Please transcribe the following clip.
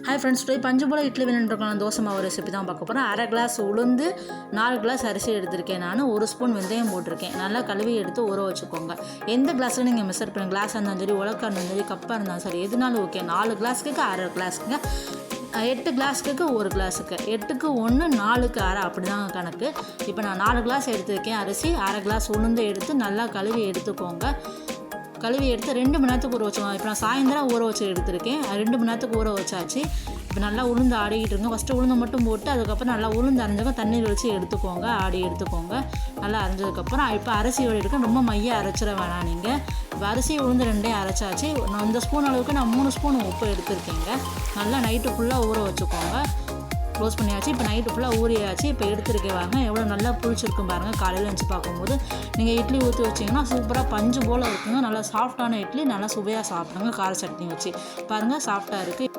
Hi friends, today பஞ்சு போல் இட்லி வேணுன்றக்கான தோசை மாவு recipe தான் பார்க்க போகிறேன். அரை கிளாஸ் உளுந்து, 4 கிளாஸ் அரிசி எடுத்திருக்கேன். நான் 1 ஸ்பூன் வெந்தயம் போட்டிருக்கேன். நல்லா கழுவி எடுத்து ஊற வச்சுக்கோங்க. எந்த கிளாஸில் நீங்கள் மெஷர் பண்ணுங்கள், கிளாஸாக இருந்தாலும் சரி, உலக்காக இருந்தாலும் சரி, கப்பாக இருந்தாலும் சரி, எதுனாலும் ஓகே. 4 கிளாஸுக்கு அரை கிளாஸுங்க, 8 கிளாஸுக்கு 1 கிளாஸுக்கு, 8க்கு 1, 4க்கு அரை, அப்படி தான் கணக்கு. இப்போ நான் 4 கிளாஸ் எடுத்துருக்கேன் அரிசி, அரை கிளாஸ் உளுந்து எடுத்து நல்லா கழுவி எடுத்துக்கோங்க. கழுவி எடுத்து 2 மணி நேரத்துக்கு ஊற வச்சுக்கோங்க. இப்போ நான் சாயந்தரம் ஊற வச்சு எடுத்துருக்கேன். 2 மணி நேரத்துக்கு ஊற வச்சாச்சு. இப்போ நல்லா உளுந்து ஆடிக்கிட்டு இருங்க. ஃபஸ்ட்டு உளுந்து மட்டும் போட்டு அதுக்கப்புறம் நல்லா உளுந்து அரைஞ்சதும் தண்ணீர் வச்சு எடுத்துக்கோங்க, ஆடி எடுத்துக்கோங்க. நல்லா அரைஞ்சதுக்கப்புறம் இப்போ அரிசியோடு எடுக்க ரொம்ப மைய அரைச்சிட வேணாம் நீங்கள். இப்போ அரிசி உளுந்து 2 அரைச்சாச்சு. இந்த ஸ்பூன் அளவுக்கு நான் 3 ஸ்பூன் உப்பு எடுத்துருக்கேங்க. நல்லா நைட்டு ஃபுல்லாக ஊற வச்சுக்கோங்க. க்ளோஸ் பண்ணியாச்சு. இப்போ நைட்டு ஃபுல்லாக ஊறியாச்சு. இப்போ எடுத்துருக்கே வாங்க, எவ்வளோ நல்லா புளிச்சிருக்கும் பாருங்கள். காலையில் வச்சு பார்க்கும்போது நீங்கள் இட்லி ஊற்றி வச்சிங்கன்னா சூப்பராக பஞ்சு போல் இருக்குங்க. நல்லா சாஃப்டான இட்லி, நல்லா சுவையாக சாப்பிடுங்க. கார சட்னி வச்சு பாருங்கள், சாஃப்டாக இருக்குது.